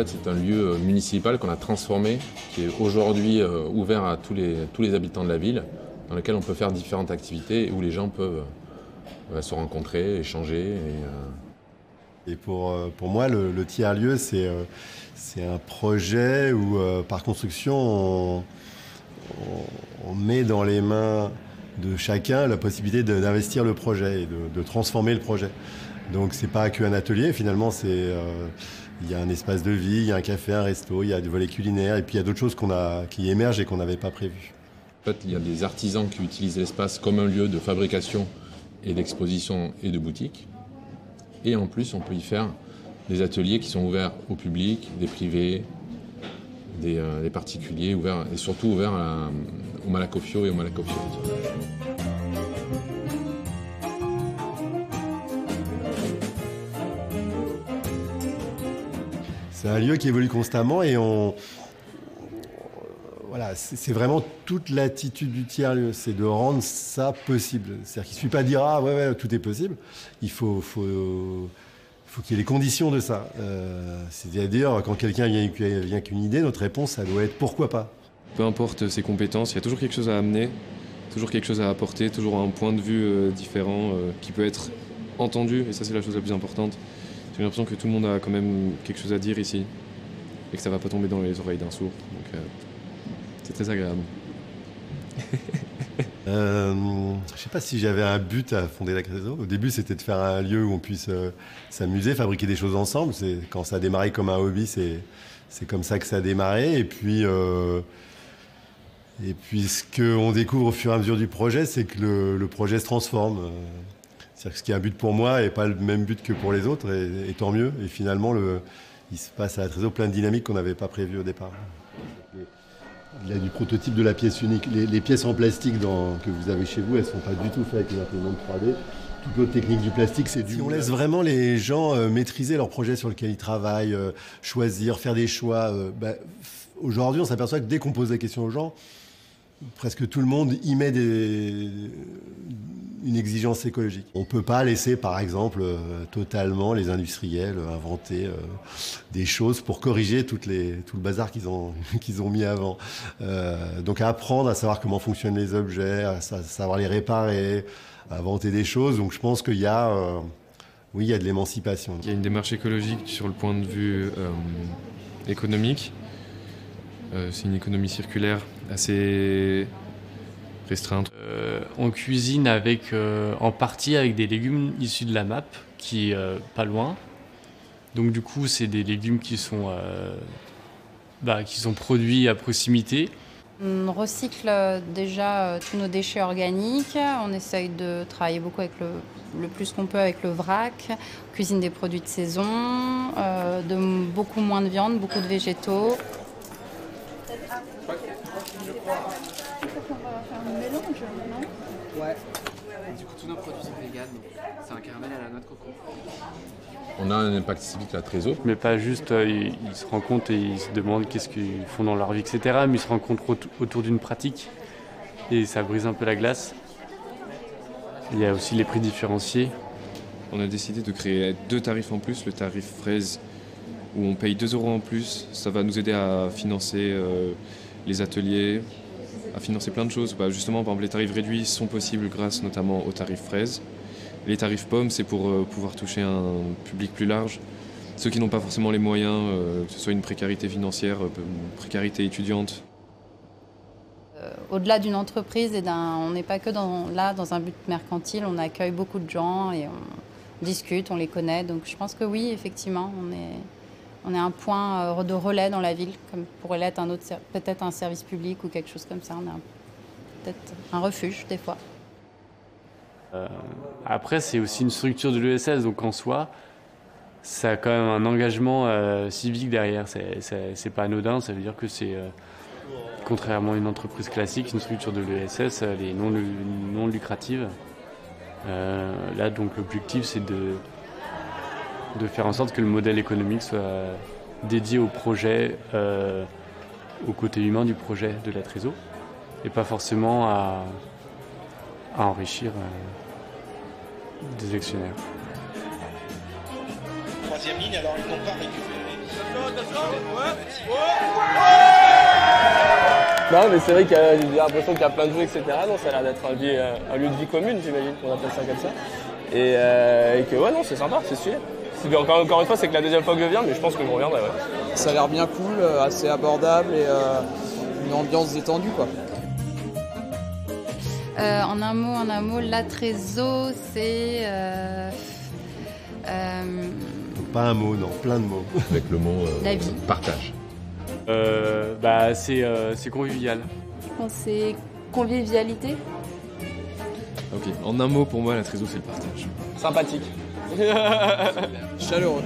fait, c'est un lieu municipal qu'on a transformé, qui est aujourd'hui ouvert à tous les habitants de la ville, dans lequel on peut faire différentes activités et où les gens peuvent se rencontrer, échanger. Et pour moi, le tiers-lieu, c'est un projet où, par construction, on met dans les mains de chacun la possibilité d'investir le projet et de transformer le projet. Donc c'est pas qu'un atelier, finalement, il y a un espace de vie, il y a un café, un resto, il y a des volets culinaires, et puis il y a d'autres choses qui émergent et qu'on n'avait pas prévues. En fait, il y a des artisans qui utilisent l'espace comme un lieu de fabrication et d'exposition et de boutique. Et en plus, on peut y faire des ateliers qui sont ouverts au public, des privés, des particuliers, ouverts, et surtout ouverts aux Malacofio et aux Malacofieuses. C'est un lieu qui évolue constamment et voilà, c'est vraiment toute l'attitude du tiers-lieu, c'est de rendre ça possible. C'est-à-dire qu'il ne suffit pas de dire « Ah ouais, tout est possible ». Il faut qu'il y ait les conditions de ça. C'est-à-dire, quand quelqu'un vient qu'une idée, notre réponse, ça doit être « Pourquoi pas ?» Peu importe ses compétences, il y a toujours quelque chose à amener, toujours quelque chose à apporter, toujours un point de vue différent qui peut être entendu, et ça c'est la chose la plus importante. J'ai l'impression que tout le monde a quand même quelque chose à dire ici, et que ça ne va pas tomber dans les oreilles d'un sourd. Donc, c'est très agréable. Je ne sais pas si j'avais un but à fonder la Créso. Au début, c'était de faire un lieu où on puisse s'amuser, fabriquer des choses ensemble. Quand ça a démarré comme un hobby, c'est comme ça que ça a démarré. Et puis ce qu'on découvre au fur et à mesure du projet, c'est que le projet se transforme. C'est-à-dire que ce qui est un but pour moi n'est pas le même but que pour les autres, et tant mieux. Et finalement, il se passe à la Créso plein de dynamiques qu'on n'avait pas prévues au départ. Il y a du prototype de la pièce unique. Les pièces en plastique que vous avez chez vous, elles ne sont pas du tout faites avec une imprimante 3D. Toute l'autre technique du plastique, c'est du... Si on laisse vraiment les gens maîtriser leur projet sur lequel ils travaillent, choisir, faire des choix, aujourd'hui, on s'aperçoit que dès qu'on pose la question aux gens, presque tout le monde y met une exigence écologique. On ne peut pas laisser, par exemple, totalement les industriels inventer des choses pour corriger tout le bazar qu'ils ont mis avant. Donc à apprendre à savoir comment fonctionnent les objets, à savoir les réparer, à inventer des choses. Donc je pense qu'il y a de l'émancipation. Il y a une démarche écologique sur le point de vue économique. C'est une économie circulaire assez restreinte. On cuisine en partie avec des légumes issus de la MAP, qui est pas loin. Donc du coup, c'est des légumes qui sont produits à proximité. On recycle déjà tous nos déchets organiques. On essaye de travailler beaucoup avec le plus qu'on peut avec le vrac. On cuisine des produits de saison, beaucoup moins de viande, beaucoup de végétaux. Ouais. Du coup, tous nos produits sont véganes. C'est un caramel à la noix de coco. On a un impact civique à Trézo. Mais pas juste, ils se rencontrent et ils se demandent qu'est-ce qu'ils font dans leur vie, etc. Mais ils se rencontrent autour d'une pratique et ça brise un peu la glace. Il y a aussi les prix différenciés. On a décidé de créer 2 tarifs en plus, le tarif fraise où on paye 2 € en plus. Ça va nous aider à financer les ateliers, à financer plein de choses. Justement, par exemple, les tarifs réduits sont possibles grâce notamment aux tarifs fraises. Les tarifs pommes, c'est pour pouvoir toucher un public plus large. Ceux qui n'ont pas forcément les moyens, que ce soit une précarité financière, une précarité étudiante. Au-delà d'une entreprise, on n'est pas que dans un but mercantile, on accueille beaucoup de gens et on discute, on les connaît. Donc je pense que oui, effectivement, on est un point de relais dans la ville, comme pourrait l'être peut-être un service public ou quelque chose comme ça. On est peut-être un refuge, des fois. Après, c'est aussi une structure de l'ESS, donc en soi, ça a quand même un engagement civique derrière. C'est pas anodin, ça veut dire que c'est, contrairement à une entreprise classique, une structure de l'ESS, elle est non lucrative. Là, donc, l'objectif, c'est de faire en sorte que le modèle économique soit dédié au projet, au côté humain du projet de la Tréso, et pas forcément à enrichir des actionnaires. Troisième ligne, alors ils n'ont pas récupéré. Non, mais c'est vrai qu'il y a l'impression qu'il y a plein de jeux, etc. Non, ça a l'air d'être un lieu de vie commune, j'imagine qu'on appelle ça comme ça. Et que ouais, non, c'est sympa, c'est stylé. Encore une fois, c'est que la deuxième fois que je viens, mais je pense que je reviendrai. Ouais. Ça a l'air bien cool, assez abordable et une ambiance détendue, quoi. En un mot, la Trésor, c'est... Pas un mot, non, plein de mots. Avec le mot La vie. partage. C'est convivial. Je pense que c'est convivialité. Ok, en un mot pour moi, la trésor c'est le partage. Sympathique. Chaleureux.